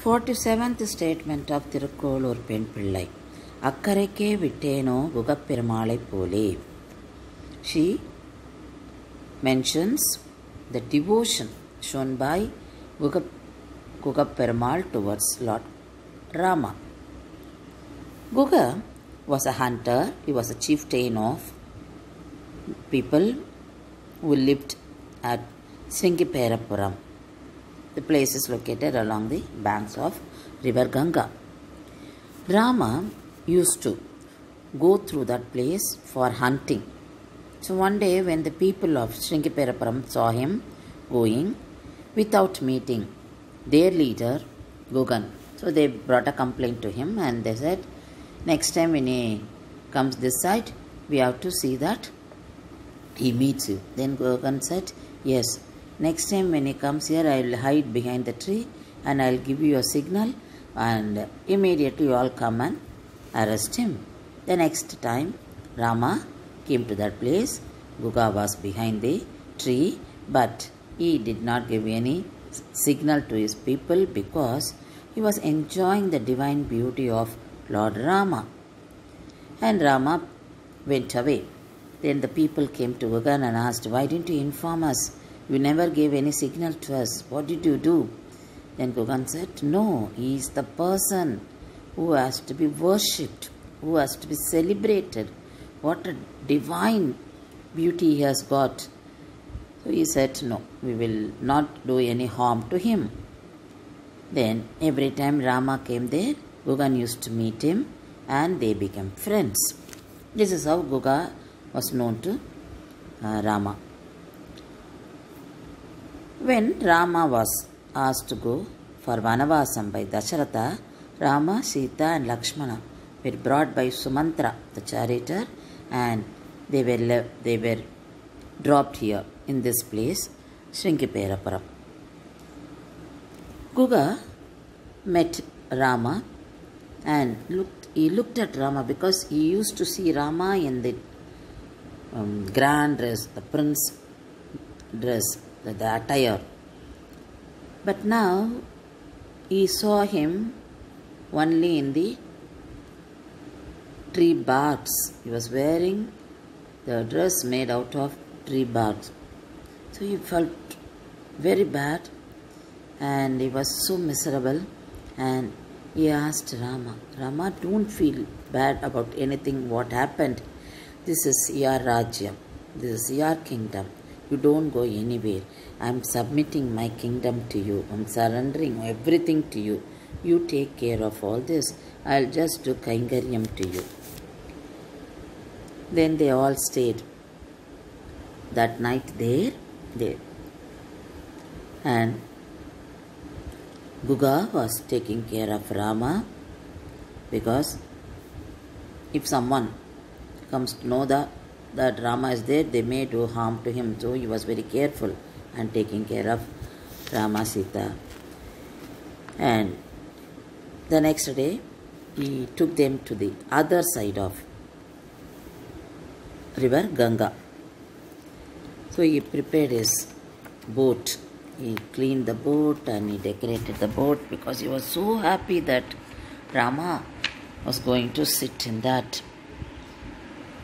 47th statement of Thirukkolur Pen Pillai. Akkarekke vitteno Gugapperumalai pole. She mentions the devotion shown by Gugapperumal towards Lord Rama. Guga was a hunter. He was a chieftain of people who lived at Sringiperapuram. The place is located along the banks of river Ganga. Rama used to go through that place for hunting. So one day when the people of Sringiperapuram saw him going without meeting their leader Gugan, so they brought a complaint to him and they said, next time when he comes this side, we have to see that he meets you. Then Gugan said, yes, next time when he comes here, I will hide behind the tree and I will give you a signal and immediately you all come and arrest him. The next time Rama came to that place, Guga was behind the tree, but he did not give any signal to his people because he was enjoying the divine beauty of Lord Rama. And Rama went away. Then the people came to Gugan and asked, why didn't you inform us? You never gave any signal to us. What did you do? Then Gugan said, no, he is the person who has to be worshipped, who has to be celebrated. What a divine beauty he has got. So he said, no, we will not do any harm to him. Then every time Rama came there, Gugan used to meet him and they became friends. This is how Guga was known to Rama. When Rama was asked to go for Vanavasam by Dasharatha, Rama, Sita and Lakshmana were brought by Sumantra, the charioteer, and they were dropped here in this place, Sringiperapuram. Guga met Rama and he looked at Rama because he used to see Rama in the grand dress, the prince dress, the attire. But now he saw him only in the tree barks. He was wearing the dress made out of tree barks. So he felt very bad and he was so miserable, and he asked Rama, don't feel bad about anything what happened. This is your Rajyam. This is your kingdom. You don't go anywhere. I am submitting my kingdom to you. I am surrendering everything to you. You take care of all this. I will just do Kaingaryam to you. Then they all stayed that night there. And Guga was taking care of Rama because if someone comes to know that Rama is there, they may do harm to him. So he was very careful and taking care of Rama, Sita. And the next day, he took them to the other side of river Ganga. So he prepared his boat. He cleaned the boat and he decorated the boat because he was so happy that Rama was going to sit in that.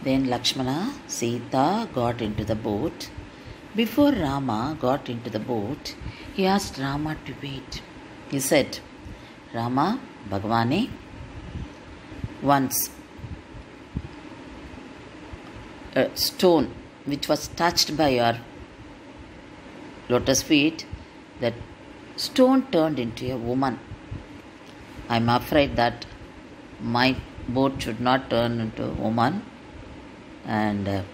Then Lakshmana, Sita got into the boat. Before Rama got into the boat, he asked Rama to wait. He said, Rama, Bhagavane, once a stone which was touched by your lotus feet, that stone turned into a woman. I am afraid that my boat should not turn into a woman. And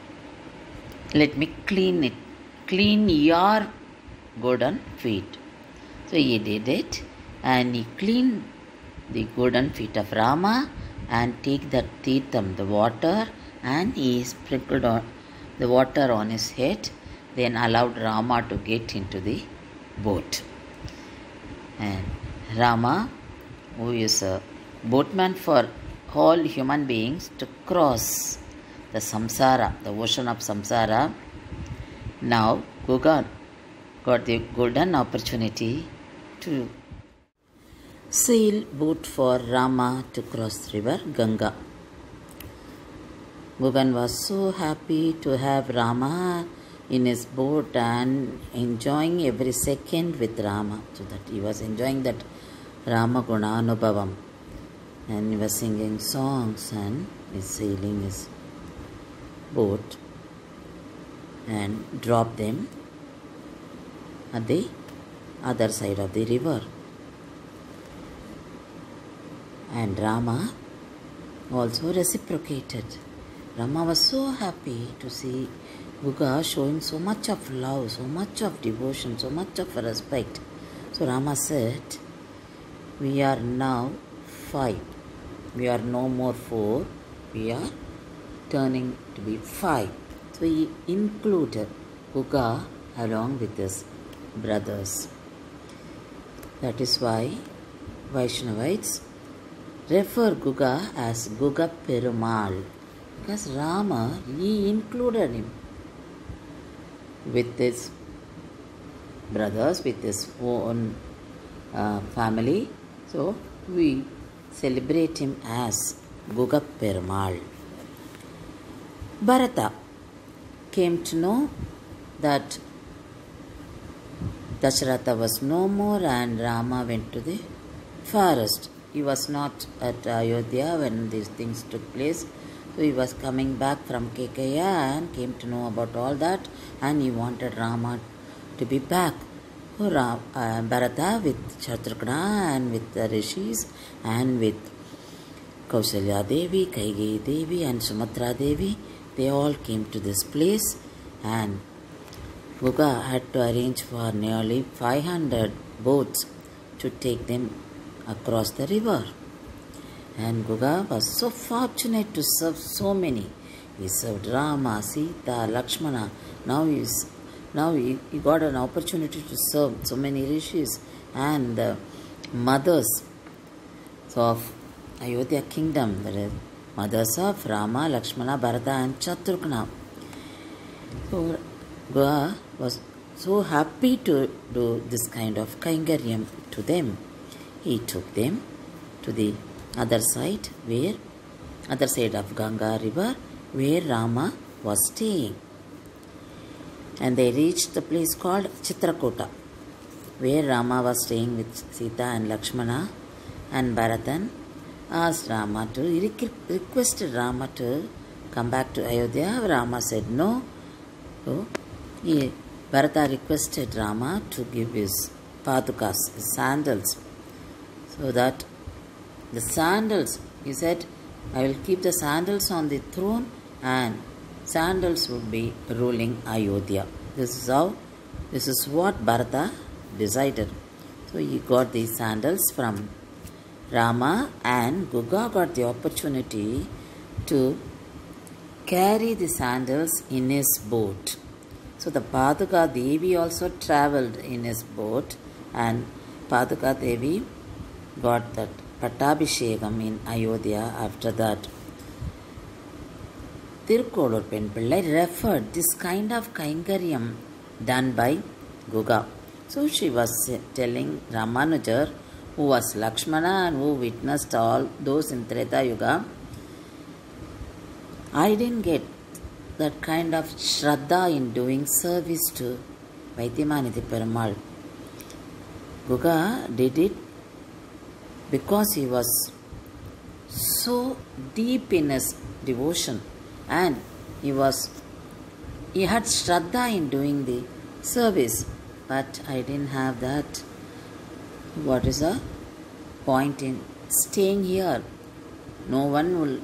let me clean your golden feet. So he did it, and he cleaned the golden feet of Rama and take that tirtham, the water, and he sprinkled on the water on his head, then allowed Rama to get into the boat. And Rama, who is a boatman for all human beings, to cross the samsara, the ocean of samsara. Now Guga got the golden opportunity to sail boat for Rama to cross river Ganga. Gugan was so happy to have Rama in his boat and enjoying every second with Rama. So that he was enjoying that Rama Guna Anubhavam. And he was singing songs and he's sailing his boat and dropped them at the other side of the river. And Rama also reciprocated. Rama was so happy to see Guga showing so much of love, so much of devotion, so much of respect. So Rama said, we are now 5. We are no more 4. We are turning to be 5. So he included Guga along with his brothers. That is why Vaishnavites refer Guga as Guga Perumal. Because Rama, he included him with his brothers, with his own family. So we celebrate him as Guga Perumal. Bharata came to know that Dasharatha was no more and Rama went to the forest. He was not at Ayodhya when these things took place. So he was coming back from Kekaya and came to know about all that, and he wanted Rama to be back. So Bharata with Shatrughna and with the rishis and with Kausalya Devi, Kaigeyi Devi and Sumatra Devi, they all came to this place, and Guga had to arrange for nearly 500 boats to take them across the river. And Guga was so fortunate to serve so many. He served Rama, Sita, Lakshmana. Now he got an opportunity to serve so many rishis and the mothers of Ayodhya kingdom. That is, mothers of Rama, Lakshmana, Bharata and Shatrughna. So Guga was so happy to do this kind of kaingaryam to them. He took them to the other side of Ganga river where Rama was staying. And they reached the place called Chitrakota, where Rama was staying with Sita and Lakshmana, and Bharatan asked Rama to, he requested Rama to come back to Ayodhya. Rama said no. So Bharata requested Rama to give his padukas, his sandals, so that the sandals, he said, I will keep the sandals on the throne and sandals would be ruling Ayodhya. This is what Bharata decided. So he got these sandals from Rama, and Guga got the opportunity to carry the sandals in his boat. So the Paduka Devi also travelled in his boat, and Paduka Devi got that Pattabhishekam in Ayodhya after that. Tirukkolur Pen Pillai referred this kind of kaingaryam done by Guga. So she was telling Ramanujar, who was Lakshmana and who witnessed all those in Treta Yuga, I didn't get that kind of shraddha in doing service to Vaidyamanidhi Perumal. Guga did it because he was so deep in his devotion, and he had shraddha in doing the service, but I didn't have that. What is the point in staying here? No one will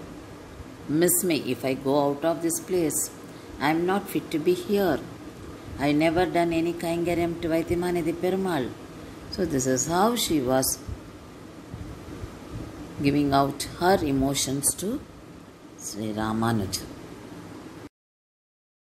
miss me if I go out of this place. I am not fit to be here. I never done any kaingaryam to Vaidyamanidhi Perumal. So this is how she was giving out her emotions to Sri Ramanuja.